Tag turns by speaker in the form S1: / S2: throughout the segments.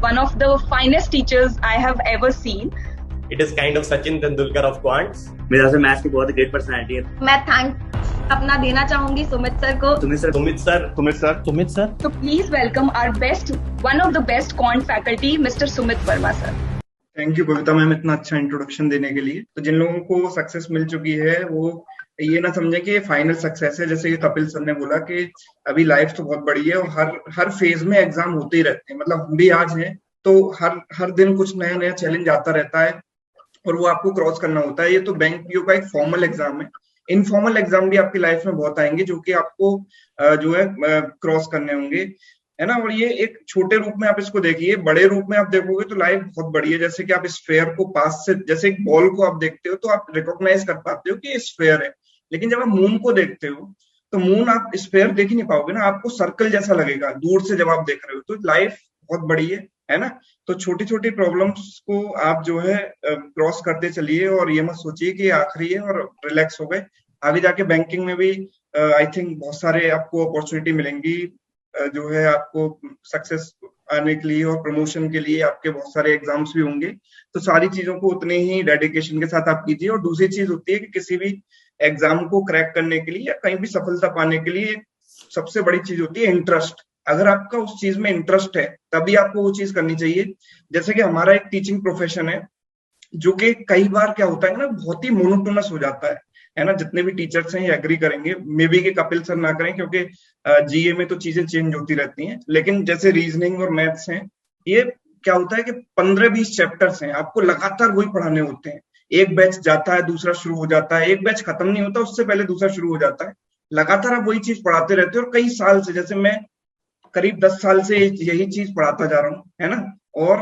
S1: one of the finest teachers I have ever seen.
S2: It is kind of Sachin Tendulkar of quants.
S3: मेरा से maths की बहुत great personality है।
S1: मैं thank अपना देना चाहूंगी सुमित सर को।
S2: सुमित सर।
S1: तो please welcome our best, one of the best quant faculty, mister Sumit Verma sir.
S4: Thank you Kavita ma'am इतना अच्छा इंट्रोडक्शन देने के लिए। तो जिन लोगों को सक्सेस मिल चुकी है वो ये ना समझे कि ये फाइनल सक्सेस है। जैसे कि कपिल सर ने बोला कि अभी लाइफ तो बहुत बड़ी है और हर फेज में एग्जाम होते ही रहते हैं। मतलब हम भी आज हैं तो हर दिन कुछ नया नया चैलेंज आता रहता है और वो आपको क्रॉस करना होता है। ये तो बैंक पीओ का एक फॉर्मल एग्जाम है। इनफॉर्मल एग्जाम भी आपकी लाइफ में बहुत आएंगे जो कि आपको जो है क्रॉस करने होंगे, है ना। और ये एक छोटे रूप में आप इसको देखिए, बड़े रूप में आप देखोगे तो लाइफ बहुत बड़ी है। जैसे कि आप स्फेयर को पास से, जैसे एक बॉल को आप देखते हो तो आप रिकॉग्नाइज कर पाते हो कि ये स्फेयर है, लेकिन जब आप मून को देखते हो तो मून आप स्फेयर देख ही नहीं पाओगे ना, आपको सर्कल जैसा लगेगा दूर से जब आप देख रहे हो। तो लाइफ बहुत बड़ी है ना। तो छोटी छोटी प्रॉब्लम्स को आप जो है क्रॉस करते चलिए और ये मत सोचिए कि आखिरी है और रिलैक्स हो गए। आगे जाके बैंकिंग में भी आई थिंक बहुत सारे आपको अपॉर्चुनिटी मिलेंगी, जो है आपको सक्सेस आने के लिए और प्रमोशन के लिए आपके बहुत सारे एग्जाम्स भी होंगे। तो सारी चीजों को उतने ही डेडिकेशन के साथ आप कीजिए। और दूसरी चीज होती है कि किसी भी एग्जाम को क्रैक करने के लिए या कहीं भी सफलता पाने के लिए सबसे बड़ी चीज होती है इंटरेस्ट। अगर आपका उस चीज में इंटरेस्ट है तभी आपको वो चीज करनी चाहिए। जैसे कि हमारा एक टीचिंग प्रोफेशन है जो कि कई बार क्या होता है ना, बहुत ही मोनोटोनस हो जाता है ना। जितने भी टीचर्स हैं ये एग्री करेंगे, मे बी कि कपिल सर ना करें क्योंकि जीए में तो चीजें चेंज होती रहती हैं, लेकिन जैसे रीजनिंग और मैथ्स हैं, ये क्या होता है कि 15-20 चैप्टर्स हैं, आपको लगातार वही पढ़ाने होते हैं। एक बैच जाता है दूसरा शुरू हो जाता है, एक बैच खत्म नहीं होता उससे पहले दूसरा शुरू हो जाता है। लगातार आप वही चीज पढ़ाते रहते हो और कई साल से, जैसे मैं करीब 10 साल से यही चीज पढ़ाता जा रहा हूँ, है ना। और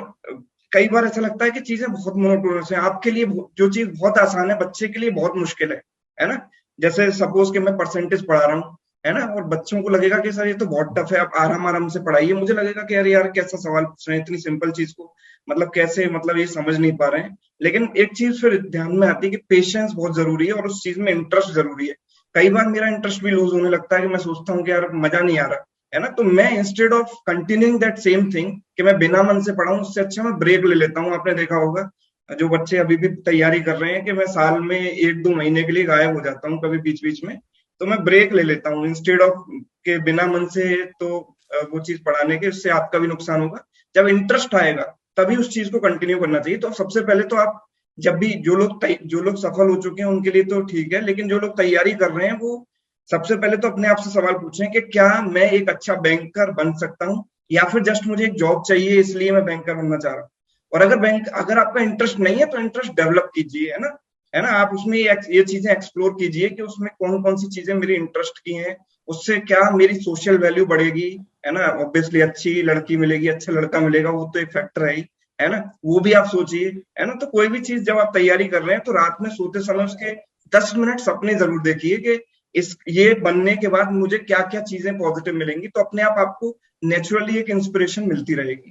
S4: कई बार ऐसा लगता है कि चीजें बहुत मोनोटोनस हैं। आपके लिए जो चीज बहुत आसान है बच्चे के लिए बहुत मुश्किल है ना। जैसे सपोज कि मैं परसेंटेज पढ़ा रहा हूँ, है ना, और बच्चों को लगेगा कि सर ये तो बहुत टफ है, आप आराम आराम से पढ़ाइए। मुझे लगेगा कि यार कैसा सवाल पूछ रहे हैं, इतनी सिंपल चीज को मतलब कैसे, मतलब ये समझ नहीं पा रहे हैं। लेकिन एक चीज फिर ध्यान में आती है कि पेशेंस बहुत जरूरी है और उस चीज में इंटरेस्ट जरूरी है। कई बार मेरा इंटरेस्ट भी लूज होने लगता है कि मैं सोचता हूँ कि यार मजा नहीं आ रहा, है ना। तो मैं instead of continuing that same thing कि मैं बिना मन से पढ़ाऊं, उससे अच्छा मैं ब्रेक ले लेता हूँ। आपने देखा होगा जो बच्चे अभी भी तैयारी कर रहे हैं कि मैं साल में 1-2 महीने के लिए गायब हो जाता हूँ कभी बीच बीच में, तो मैं ब्रेक ले लेता हूँ इंस्टेड ऑफ के बिना मन से तो वो चीज पढ़ाने के। उससे आपका भी नुकसान होगा। जब इंटरेस्ट आएगा तभी उस चीज को कंटिन्यू करना चाहिए। तो सबसे पहले तो आप जब भी जो लोग सफल हो चुके हैं उनके लिए तो ठीक है, लेकिन जो लोग तैयारी कर रहे हैं वो सबसे पहले तो अपने आप से सवाल पूछें कि क्या मैं एक अच्छा बैंकर बन सकता हूँ, या फिर जस्ट मुझे एक जॉब चाहिए इसलिए मैं बैंकर बनना चाह रहा हूँ। और अगर आपका इंटरेस्ट नहीं है तो इंटरेस्ट डेवलप कीजिए, है ना। आप उसमें ये चीजें एक्सप्लोर कीजिए कि उसमें कौन कौन सी चीजें मेरी इंटरेस्ट की हैं, उससे क्या मेरी सोशल वैल्यू बढ़ेगी, है ना। ऑब्वियसली अच्छी लड़की मिलेगी, अच्छा लड़का मिलेगा, वो तो एक फैक्टर है ना, वो भी आप सोचिए, है ना। तो कोई भी चीज जब आप तैयारी कर रहे हैं तो रात में सोते समय उसके 10 मिनट सपने जरूर देखिए कि ये बनने के बाद मुझे क्या क्या चीजें पॉजिटिव मिलेंगी। तो अपने आप आपको नेचुरली एक इंस्पिरेशन मिलती रहेगी।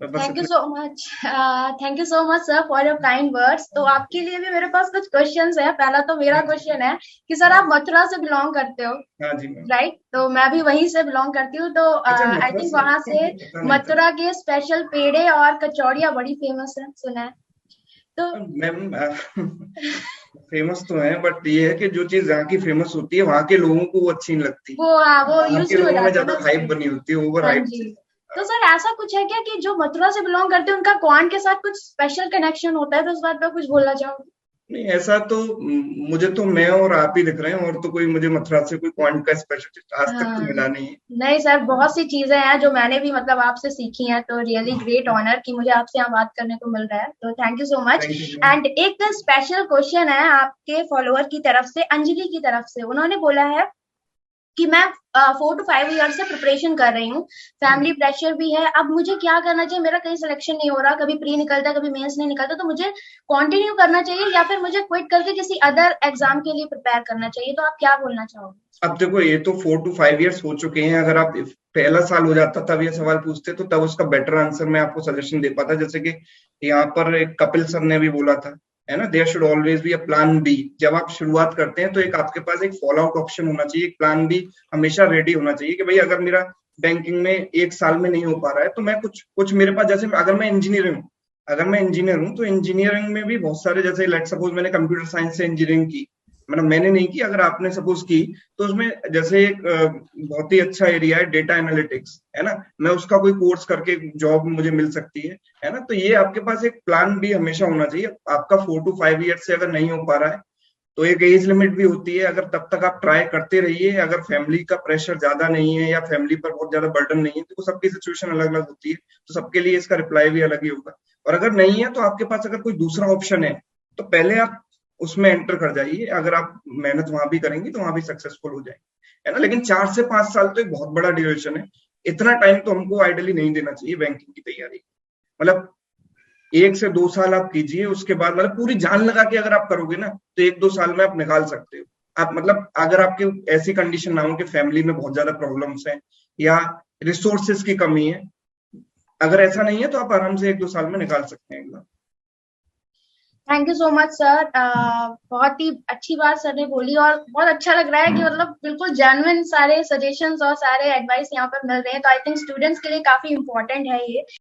S5: Thank you so much sir for your kind words. तो आपके लिए भी मेरे पास कुछ क्वेश्चंस है। पहला तो मेरा क्वेश्चन है कि सर आप मथुरा से बिलोंग करते हो?
S4: हाँ जी
S5: राइट। तो मैं भी वहीं से बिलोंग करती हूँ। तो आई थिंक वहां से मथुरा के स्पेशल पेड़े और कचौड़ियाँ बड़ी फेमस है, सुना है। तो
S4: मैम फेमस तो है, बट ये है कि जो चीज जहाँ की फेमस होती है वहाँ के लोगों को वो अच्छी नहीं लगती।
S5: वो यूज्ड टू
S4: में ज्यादा हाइप बनी होती है, ओवर हाइप।
S5: तो सर ऐसा कुछ है क्या कि जो मथुरा से बिलोंग करते हैं उनका क्वांट के साथ कुछ स्पेशल कनेक्शन होता है? तो उस बात पे कुछ बोलना चाहोगे?
S4: नहीं, ऐसा तो मुझे तो मैं और आप ही दिख रहे हैं, और तो कोई मुझे मथुरा से कोई क्वांट का स्पेशल आज तक तो मिला नहीं है।
S5: नहीं सर, बहुत सी चीजें हैं जो मैंने भी मतलब आपसे सीखी हैं। तो रियली ग्रेट ऑनर कि मुझे आपसे यहाँ बात करने को मिल रहा है। तो thank you so much. And एक स्पेशल क्वेश्चन है आपके फॉलोअर की तरफ से, अंजलि की तरफ से। उन्होंने बोला है कि मैं 4 to 5 ईयर से प्रिपरेशन कर रही हूँ, फैमिली प्रेशर भी है, अब मुझे क्या करना चाहिए? मेरा कहीं सिलेक्शन नहीं हो रहा, कभी प्री निकलता है, कभी मेंस नहीं निकलता, तो मुझे कंटिन्यू करना चाहिए या फिर मुझे क्विट करके किसी अदर एग्जाम के लिए प्रिपेयर करना चाहिए? तो आप क्या बोलना चाहोगे?
S4: अब देखो, ये तो 4 to 5 ईयर्स हो चुके हैं। अगर आप पहला साल हो जाता तब ये सवाल पूछते तो तब उसका बेटर आंसर मैं आपको सजेशन दे पाता। जैसे कि यहाँ पर एक कपिल सर ने भी बोला था, है ना, there should always be a plan B. जब आप शुरुआत करते हैं तो एक आपके पास एक फॉल आउट ऑप्शन होना चाहिए, एक प्लान बी हमेशा रेडी होना चाहिए कि भाई अगर मेरा बैंकिंग में 1 साल में नहीं हो पा रहा है, तो मैं कुछ मेरे पास, जैसे अगर मैं इंजीनियर हूँ तो इंजीनियरिंग में भी बहुत सारे, जैसे लेट सपोज मैंने कंप्यूटर साइंस से इंजीनियरिंग की, मतलब मैंने नहीं की, अगर आपने सपोज की, तो उसमें जैसे एक बहुत ही अच्छा एरिया है डेटा एनालिटिक्स, है ना, मैं उसका कोई कोर्स करके जॉब मुझे मिल सकती है ना। तो ये आपके पास एक प्लान भी हमेशा होना चाहिए। आपका 4 to 5 ईयर्स से अगर नहीं हो पा रहा है तो एक एज लिमिट भी होती है, अगर तब तक आप ट्राई करते रहिए। अगर फैमिली का प्रेशर ज्यादा नहीं है या फैमिली पर बहुत ज्यादा बर्डन नहीं है, तो सबकी सिचुएशन अलग अलग होती है, तो सबके लिए इसका रिप्लाई भी अलग ही होगा। और अगर नहीं है तो आपके पास अगर कोई दूसरा ऑप्शन है तो पहले आप उसमें एंटर कर जाइए। अगर आप मेहनत वहां भी करेंगे तो वहां भी सक्सेसफुल हो जाएंगे, है ना। लेकिन 4 से 5 साल तो एक बहुत बड़ा ड्यूरेशन है। इतना टाइम तो हमको आइडियली नहीं देना चाहिए बैंकिंग की तैयारी। मतलब 1 से 2 साल आप कीजिए, उसके बाद मतलब पूरी जान लगा के अगर आप करोगे ना तो 1-2 साल में आप निकाल सकते हो। आप मतलब अगर आपकी ऐसी कंडीशन ना हो कि फैमिली में बहुत ज्यादा प्रॉब्लम्स हैं या रिसोर्सेज की कमी है, अगर ऐसा नहीं है तो आप आराम से 1-2 साल में निकाल सकते हैं एकदम।
S5: Thank you so much sir. बहुत ही अच्छी बात सर ने बोली और बहुत अच्छा लग रहा है कि मतलब बिल्कुल जेन्युइन सारे सजेशंस और सारे एडवाइस यहाँ पर मिल रहे हैं, तो आई थिंक स्टूडेंट्स के लिए काफी इंपॉर्टेंट है ये।